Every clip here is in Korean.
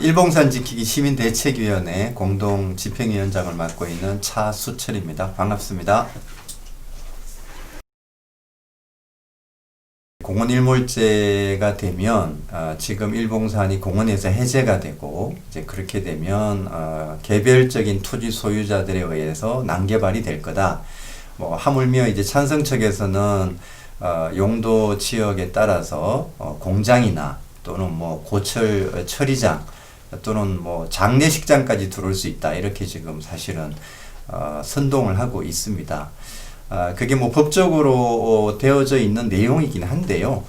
일봉산 지키기 시민대책위원회 공동집행위원장을 맡고 있는 차수철입니다. 반갑습니다. 공원일몰제가 되면 지금 일봉산이 공원에서 해제가 되고 이제 그렇게 되면 개별적인 토지 소유자들에 의해서 난개발이 될 거다. 뭐 하물며 이제 찬성 측에서는 용도 지역에 따라서 공장이나 또는 뭐 고철 처리장 또는 뭐 장례식장까지 들어올 수 있다. 이렇게 지금 사실은 선동을 하고 있습니다. 그게 뭐 법적으로 되어져 있는 내용이긴 한데요.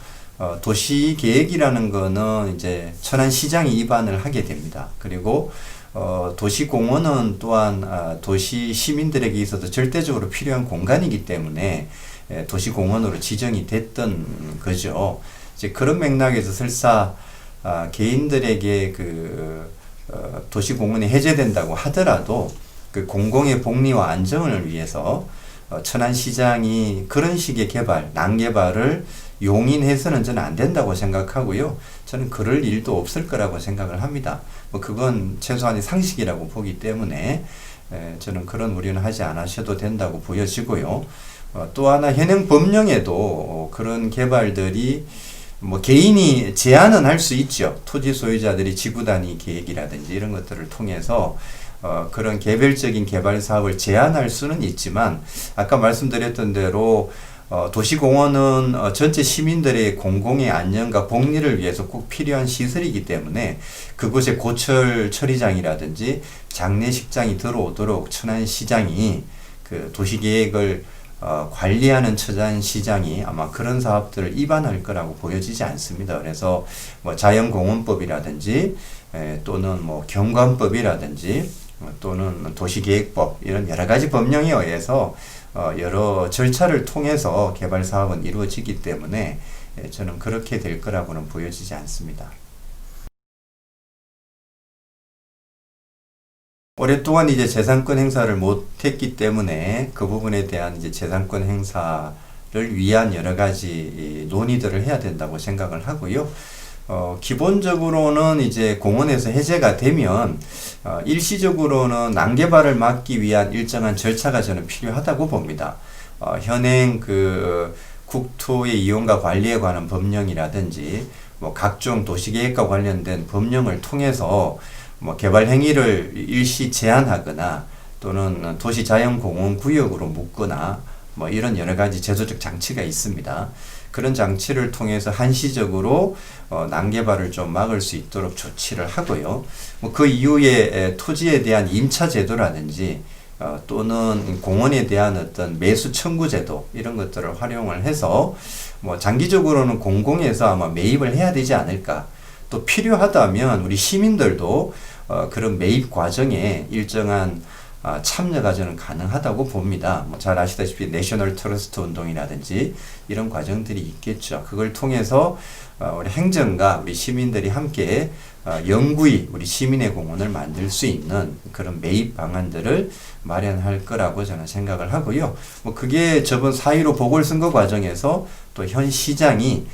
도시계획이라는 거는 이제 천안시장이 위반을 하게 됩니다. 그리고 도시공원은 또한 도시 시민들에게 있어서 절대적으로 필요한 공간이기 때문에 도시공원으로 지정이 됐던 거죠. 이제 그런 맥락에서 설사 개인들에게 도시공원이 해제된다고 하더라도 그 공공의 복리와 안정을 위해서 천안시장이 그런 식의 개발, 난개발을 용인해서는 저는 안 된다고 생각하고요. 저는 그럴 일도 없을 거라고 생각을 합니다. 뭐 그건 최소한의 상식이라고 보기 때문에 저는 그런 우려는 하지 않으셔도 된다고 보여지고요. 또 하나 현행 법령에도 그런 개발들이 뭐 개인이 제한은 할 수 있죠. 토지 소유자들이 지구 단위 계획이라든지 이런 것들을 통해서 그런 개별적인 개발 사업을 제한할 수는 있지만 아까 말씀드렸던 대로 도시공원은 전체 시민들의 공공의 안녕과 복리를 위해서 꼭 필요한 시설이기 때문에 그곳에 고철 처리장이라든지 장례식장이 들어오도록 천안시장이 그 도시계획을 관리하는 천안시장이 아마 그런 사업들을 위반할 거라고 보여지지 않습니다. 그래서 뭐 자연공원법이라든지 또는 뭐 경관법이라든지 또는 도시계획법 이런 여러 가지 법령에 의해서 여러 절차를 통해서 개발 사업은 이루어지기 때문에 저는 그렇게 될 거라고는 보여지지 않습니다. 오랫동안 이제 재산권 행사를 못했기 때문에 그 부분에 대한 이제 재산권 행사를 위한 여러 가지 논의들을 해야 된다고 생각을 하고요. 기본적으로는 이제 공원에서 해제가 되면 일시적으로는 난개발을 막기 위한 일정한 절차가 저는 필요하다고 봅니다. 현행 국토의 이용과 관리에 관한 법령이라든지 뭐 각종 도시계획과 관련된 법령을 통해서 뭐 개발 행위를 일시 제한하거나 또는 도시 자연공원 구역으로 묶거나 뭐 이런 여러 가지 제도적 장치가 있습니다. 그런 장치를 통해서 한시적으로 난개발을 좀 막을 수 있도록 조치를 하고요. 뭐 그 이후에 토지에 대한 임차 제도라든지 또는 공원에 대한 어떤 매수 청구 제도 이런 것들을 활용을 해서 뭐 장기적으로는 공공에서 아마 매입을 해야 되지 않을까. 또 필요하다면 우리 시민들도 그런 매입 과정에 일정한 참여가 저는 가능하다고 봅니다. 뭐 잘 아시다시피 내셔널 트러스트 운동이라든지 이런 과정들이 있겠죠. 그걸 통해서 우리 행정과 우리 시민들이 함께 영구히 우리 시민의 공원을 만들 수 있는 그런 매입 방안들을 마련할 거라고 저는 생각을 하고요. 뭐 그게 저번 4.15 보궐선거 과정에서 또 현 시장이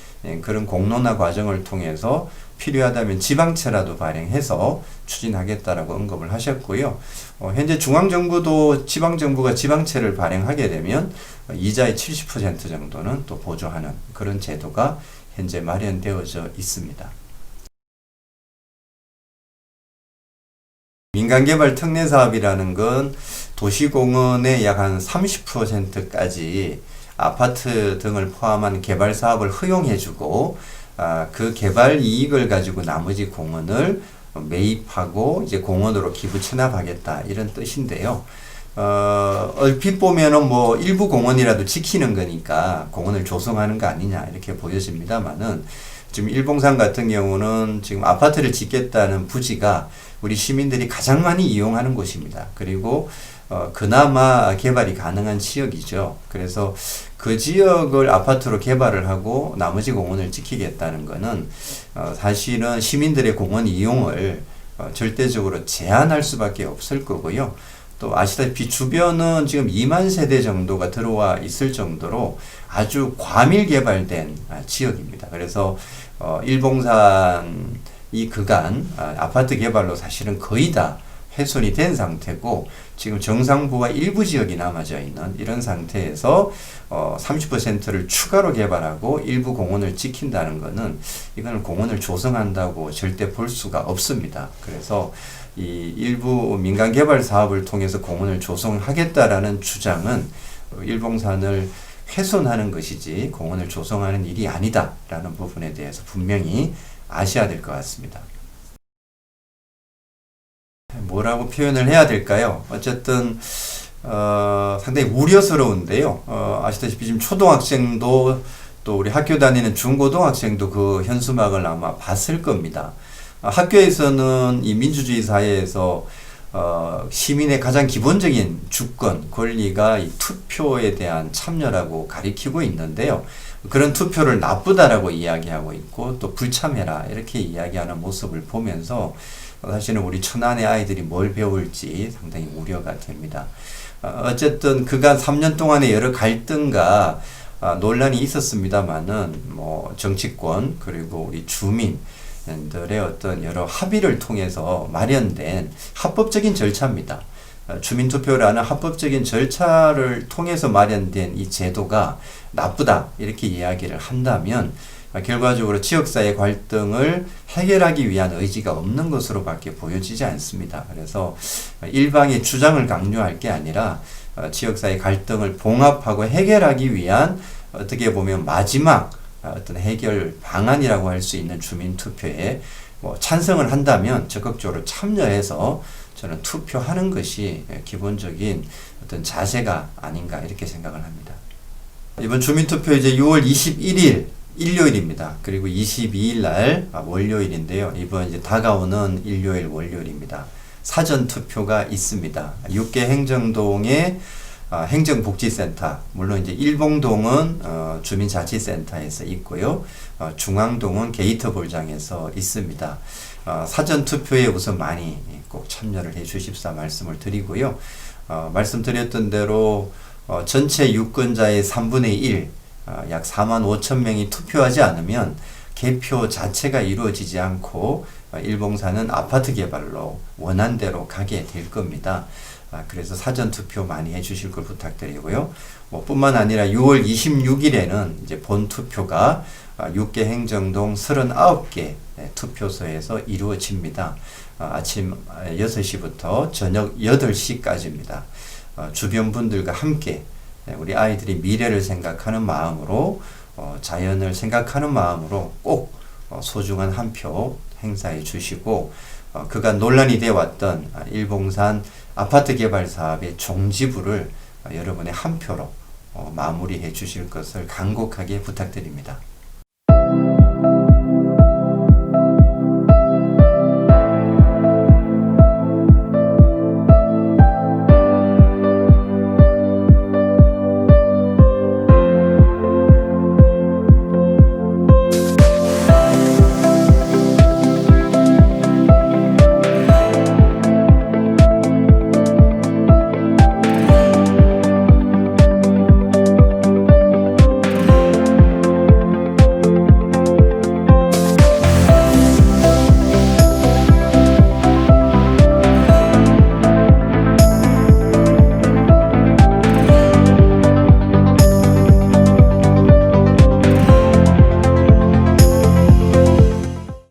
그런 공론화 과정을 통해서 필요하다면 지방채라도 발행해서 추진하겠다라고 언급을 하셨고요. 현재 중앙정부도 지방정부가 지방채를 발행하게 되면 이자의 70% 정도는 또 보조하는 그런 제도가 현재 마련되어져 있습니다. 민간개발 특례사업이라는 건 도시공원의 약 한 30%까지 아파트 등을 포함한 개발 사업을 허용해주고 그 개발 이익을 가지고 나머지 공원을 매입하고 이제 공원으로 기부 체납하겠다 이런 뜻인데요. 얼핏 보면은 뭐 일부 공원이라도 지키는 거니까 공원을 조성하는 거 아니냐 이렇게 보여집니다만은 지금 일봉산 같은 경우는 지금 아파트를 짓겠다는 부지가 우리 시민들이 가장 많이 이용하는 곳입니다. 그리고 그나마 개발이 가능한 지역이죠. 그래서 그 지역을 아파트로 개발을 하고 나머지 공원을 지키겠다는 거는 사실은 시민들의 공원 이용을 절대적으로 제한할 수밖에 없을 거고요. 또 아시다시피 주변은 지금 2만 세대 정도가 들어와 있을 정도로 아주 과밀 개발된 지역입니다. 그래서 일봉산 이 그간 아파트 개발로 사실은 거의 다 훼손이 된 상태고 지금 정상부와 일부 지역이 남아져 있는 이런 상태에서 30%를 추가로 개발하고 일부 공원을 지킨다는 것은 이거는 공원을 조성한다고 절대 볼 수가 없습니다. 그래서 이 일부 민간 개발 사업을 통해서 공원을 조성하겠다라는 주장은 일봉산을 훼손하는 것이지 공원을 조성하는 일이 아니다라는 부분에 대해서 분명히 아셔야 될 것 같습니다. 뭐라고 표현을 해야 될까요? 어쨌든 상당히 우려스러운데요. 아시다시피 지금 초등학생도 또 우리 학교 다니는 중고등학생도 그 현수막을 아마 봤을 겁니다. 학교에서는 이 민주주의 사회에서 시민의 가장 기본적인 주권, 권리가 이 투표에 대한 참여라고 가리키고 있는데요. 그런 투표를 나쁘다라고 이야기하고 있고 또 불참해라 이렇게 이야기하는 모습을 보면서 사실은 우리 천안의 아이들이 뭘 배울지 상당히 우려가 됩니다. 어쨌든 그간 3년 동안의 여러 갈등과 논란이 있었습니다만은 뭐 정치권 그리고 우리 주민들의 어떤 여러 합의를 통해서 마련된 합법적인 절차입니다. 주민투표라는 합법적인 절차를 통해서 마련된 이 제도가 나쁘다 이렇게 이야기를 한다면 결과적으로 지역사회 갈등을 해결하기 위한 의지가 없는 것으로밖에 보여지지 않습니다. 그래서 일방의 주장을 강요할 게 아니라 지역사회 갈등을 봉합하고 해결하기 위한 어떻게 보면 마지막 어떤 해결 방안이라고 할 수 있는 주민투표에 찬성을 한다면 적극적으로 참여해서 저는 투표하는 것이 기본적인 어떤 자세가 아닌가 이렇게 생각을 합니다. 이번 주민투표 이제 6월 21일 일요일입니다. 그리고 22일 날 월요일인데요. 이번 이제 다가오는 일요일 월요일입니다. 사전 투표가 있습니다. 6개 행정동의 행정복지센터, 물론 이제 일봉동은 주민자치센터에서 있고요. 중앙동은 게이트볼장에서 있습니다. 사전 투표에 우선 많이 꼭 참여를 해 주십사 말씀을 드리고요. 말씀드렸던 대로 전체 유권자의 3분의 1, 약 4만 5천 명이 투표하지 않으면 개표 자체가 이루어지지 않고 일봉사는 아파트 개발로 원한대로 가게 될 겁니다. 그래서 사전 투표 많이 해주실 걸 부탁드리고요. 뿐만 아니라 6월 26일에는 이제 본 투표가 6개 행정동 39개 투표소에서 이루어집니다. 아침 6시부터 저녁 8시까지입니다. 주변 분들과 함께 우리 아이들이 미래를 생각하는 마음으로 자연을 생각하는 마음으로 꼭 소중한 한 표 행사해 주시고 그간 논란이 되어 왔던 일봉산 아파트 개발 사업의 종지부를 여러분의 한 표로 마무리해 주실 것을 간곡하게 부탁드립니다.